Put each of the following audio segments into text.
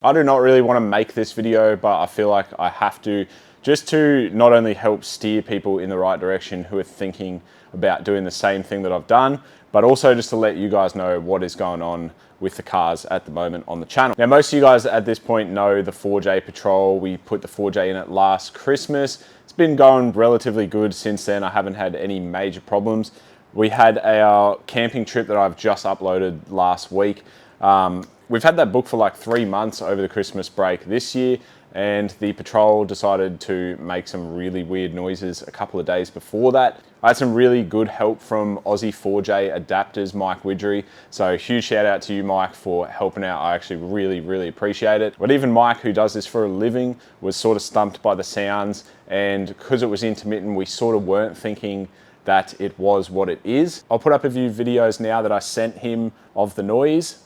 I do not really want to make this video, but I feel like I have to, just to not only help steer people in the right direction who are thinking about doing the same thing that I've done, but also just to let you guys know what is going on with the cars at the moment on the channel. Now, most of you guys at this point know the 4J Patrol. We put the 4J in it last Christmas. It's been going relatively good since then. I haven't had any major problems. We had our camping trip that I've just uploaded last week. We've had that booked for like 3 months over the Christmas break this year, and the Patrol decided to make some really weird noises a couple of days before that. I had some really good help from Aussie 4J adapters, Mike Widgery. So huge shout out to you, Mike, for helping out. I actually really appreciate it. But even Mike, who does this for a living, was sort of stumped by the sounds, and because it was intermittent, we sort of weren't thinking that it was what it is. I'll put up a few videos now that I sent him of the noise.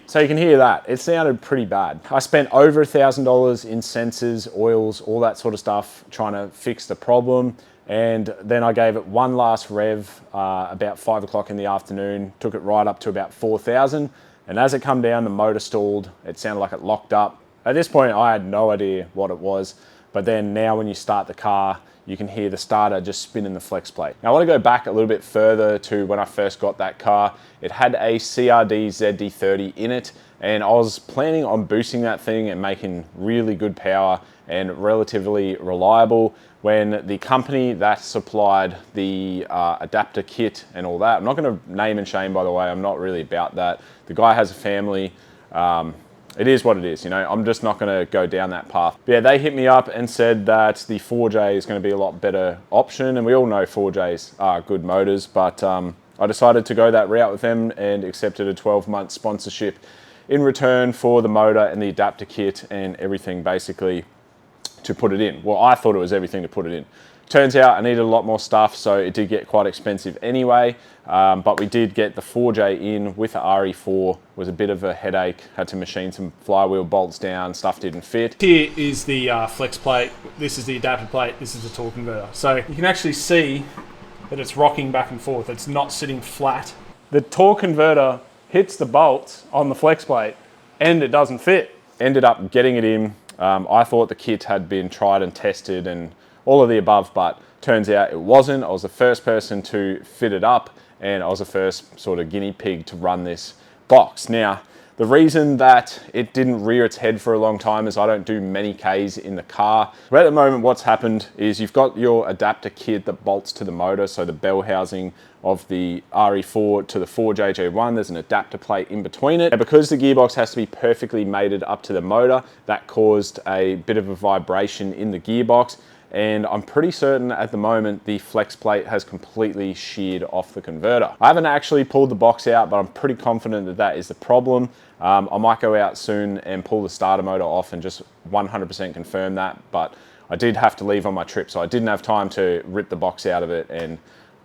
So you can hear that. It sounded pretty bad. I spent over $1,000 in sensors, oils, all that sort of stuff trying to fix the problem. And then I gave it one last rev about 5 o'clock in the afternoon, took it right up to about 4,000. And as it come down, the motor stalled. It sounded like it locked up. At this point, I had no idea what it was. But then now when you start the car, you can hear the starter just spinning the flex plate. Now I want to go back a little bit further to when I first got that car. It had a CRD ZD30 in it, and I was planning on boosting that thing and making really good power and relatively reliable when the company that supplied the adapter kit and all that, I'm not going to name and shame, by the way, I'm not really about that. The guy has a family. It is what it is, you know, I'm just not gonna go down that path. But yeah, they hit me up and said that the 4J is gonna be a lot better option, and we all know 4Js are good motors, but I decided to go that route with them and accepted a 12-month sponsorship in return for the motor and the adapter kit and everything basically to put it in. Well, I thought it was everything to put it in. Turns out I needed a lot more stuff, so it did get quite expensive anyway, but we did get the 4J in with the RE4. It was a bit of a headache, had to machine some flywheel bolts down, stuff didn't fit. Here is the flex plate, this is the adapter plate, this is the torque converter. So you can actually see that it's rocking back and forth, it's not sitting flat. The torque converter hits the bolts on the flex plate and it doesn't fit. Ended up getting it in. I thought the kit had been tried and tested and all of the above, but turns out it wasn't. I was the first person to fit it up, and I was the first sort of guinea pig to run this box. Now, the reason that it didn't rear its head for a long time is I don't do many Ks in the car. But at the moment, what's happened is you've got your adapter kit that bolts to the motor, so the bell housing of the RE4 to the 4JJ1, there's an adapter plate in between it. And because the gearbox has to be perfectly mated up to the motor, that caused a bit of a vibration in the gearbox. And I'm pretty certain at the moment the flex plate has completely sheared off the converter. I haven't actually pulled the box out, but I'm pretty confident that that is the problem. I might go out soon and pull the starter motor off and just 100% confirm that, but I did have to leave on my trip, so I didn't have time to rip the box out of it and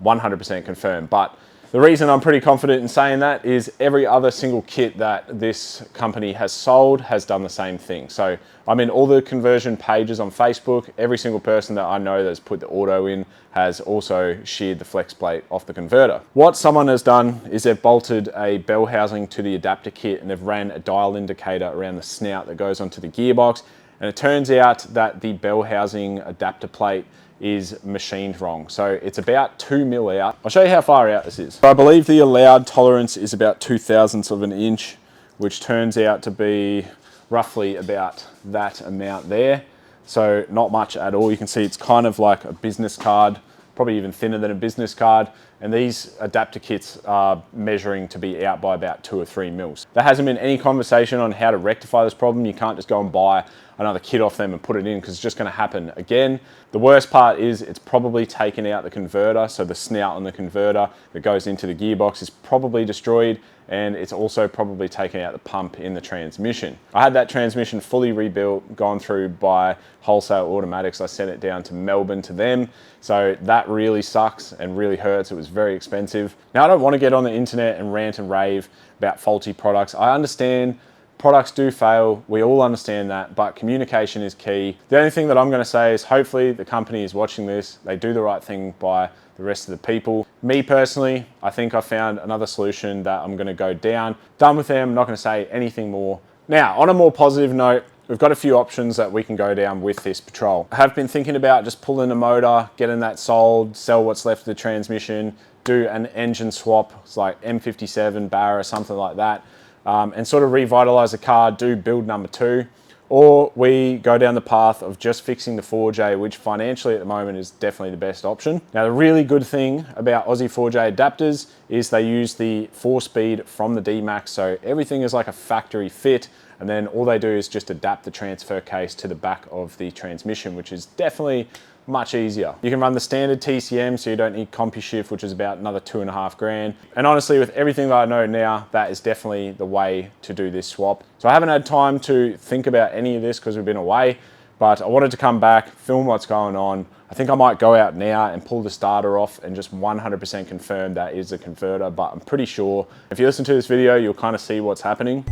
100% confirm. But the reason I'm pretty confident in saying that is every other single kit that this company has sold has done the same thing. So I'm in all the conversion pages on Facebook. Every single person that I know that's put the auto in has also sheared the flex plate off the converter. What someone has done is they've bolted a bell housing to the adapter kit and they've ran a dial indicator around the snout that goes onto the gearbox. And it turns out that the bell housing adapter plate is machined wrong. So it's about 2 mil out. I'll show you how far out this is. I believe the allowed tolerance is about 0.02 of an inch, which turns out to be roughly about that amount there. So not much at all. You can see it's kind of like a business card, probably even thinner than a business card. And these adapter kits are measuring to be out by about 2 or 3 mils. There hasn't been any conversation on how to rectify this problem. You can't just go and buy another kit off them and put it in because it's just going to happen again. The worst part is it's probably taken out the converter, so the snout on the converter that goes into the gearbox is probably destroyed, and it's also probably taken out the pump in the transmission. I had that transmission fully rebuilt, gone through by Wholesale Automatics. I sent it down to Melbourne to them, so that really sucks and really hurts. It was very expensive. Now, I don't want to get on the internet and rant and rave about faulty products. I understand Products do fail, we all understand that, but communication is key. The only thing that I'm going to say is hopefully the company is watching this, they do the right thing by the rest of the people. Me personally, I think I found another solution that I'm going to go down. Done with them, I'm not going to say anything more. Now, on a more positive note, we've got a few options that we can go down with this patrol. I have been thinking about just pulling a motor, getting that sold, sell what's left of the transmission, do an engine swap, it's like M57 Barra or something like that, and sort of revitalize the car, do build number 2. Or we go down the path of just fixing the 4J, which financially at the moment is definitely the best option. Now, the really good thing about Aussie 4J adapters is they use the 4-speed from the D-Max, so everything is like a factory fit, and then all they do is just adapt the transfer case to the back of the transmission, which is definitely much easier. You can run the standard TCM, so you don't need CompuShift, which is about another 2.5 grand. And honestly, with everything that I know now, that is definitely the way to do this swap. So I haven't had time to think about any of this because we've been away, but I wanted to come back, film what's going on. I think I might go out now and pull the starter off and just 100% confirm that is a converter, but I'm pretty sure. If you listen to this video, you'll kind of see what's happening.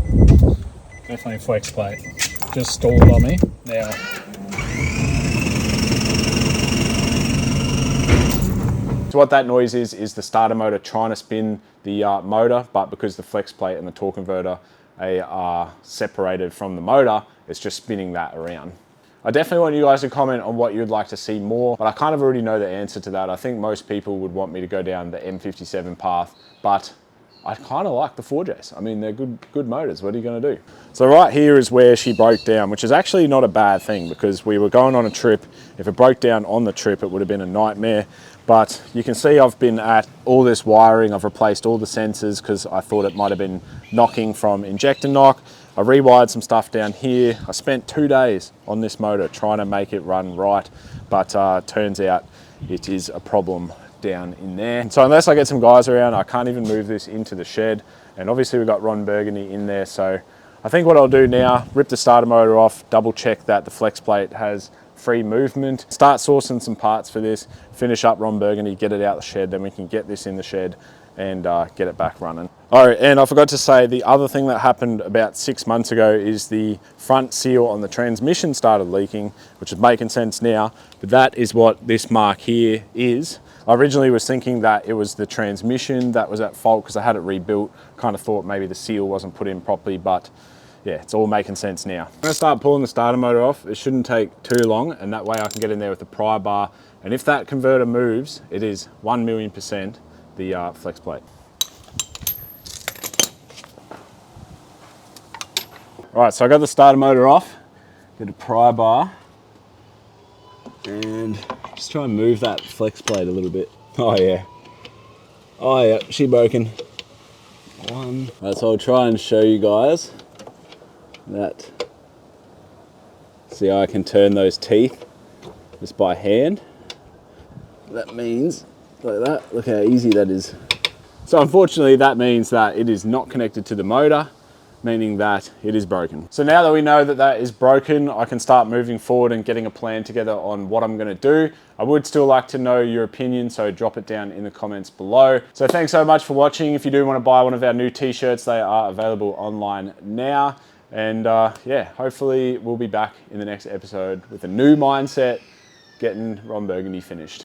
Definitely flex plate. Just stalled on me. Now, so what that noise is the starter motor trying to spin the motor, but because the flex plate and the torque converter are separated from the motor, it's just spinning that around. I definitely want you guys to comment on what you'd like to see more, but I kind of already know the answer to that. I think most people would want me to go down the M57 path, but I kind of like the 4Js. I mean, they're good motors. What are you going to do? So right here is where she broke down, which is actually not a bad thing because we were going on a trip. If it broke down on the trip, it would have been a nightmare. But you can see I've been at all this wiring. I've replaced all the sensors because I thought it might have been knocking from injector knock. I rewired some stuff down here. I spent 2 days on this motor trying to make it run right, but turns out it is a problem down in there. And so unless I get some guys around, I can't even move this into the shed. And obviously we've got Ron Burgundy in there. So I think what I'll do now, rip the starter motor off, double check that the flex plate has free movement, start sourcing some parts for this, finish up Ron Burgundy, get it out the shed, then we can get this in the shed and get it back running. Oh, and I forgot to say the other thing that happened about 6 months ago is the front seal on the transmission started leaking, which is making sense now, but that is what this mark here is. I originally was thinking that it was the transmission that was at fault because I had it rebuilt. Kind of thought maybe the seal wasn't put in properly, but yeah, it's all making sense now. I'm gonna start pulling the starter motor off. It shouldn't take too long, and that way I can get in there with the pry bar. And if that converter moves, it is 1,000,000% the flex plate. All right, so I got the starter motor off, get a pry bar, and just try and move that flex plate a little bit. Oh yeah. Oh yeah, she broken. One. All right, so I'll try and show you guys that. See how I can turn those teeth just by hand. That means like that. Look how easy that is. So unfortunately that means that it is not connected to the motor, meaning that it is broken. So now that we know that that is broken, I can start moving forward and getting a plan together on what I'm gonna do. I would still like to know your opinion, so drop it down in the comments below. So thanks so much for watching. If you do wanna buy one of our new t-shirts, they are available online now. And yeah, hopefully we'll be back in the next episode with a new mindset, getting Ron Burgundy finished.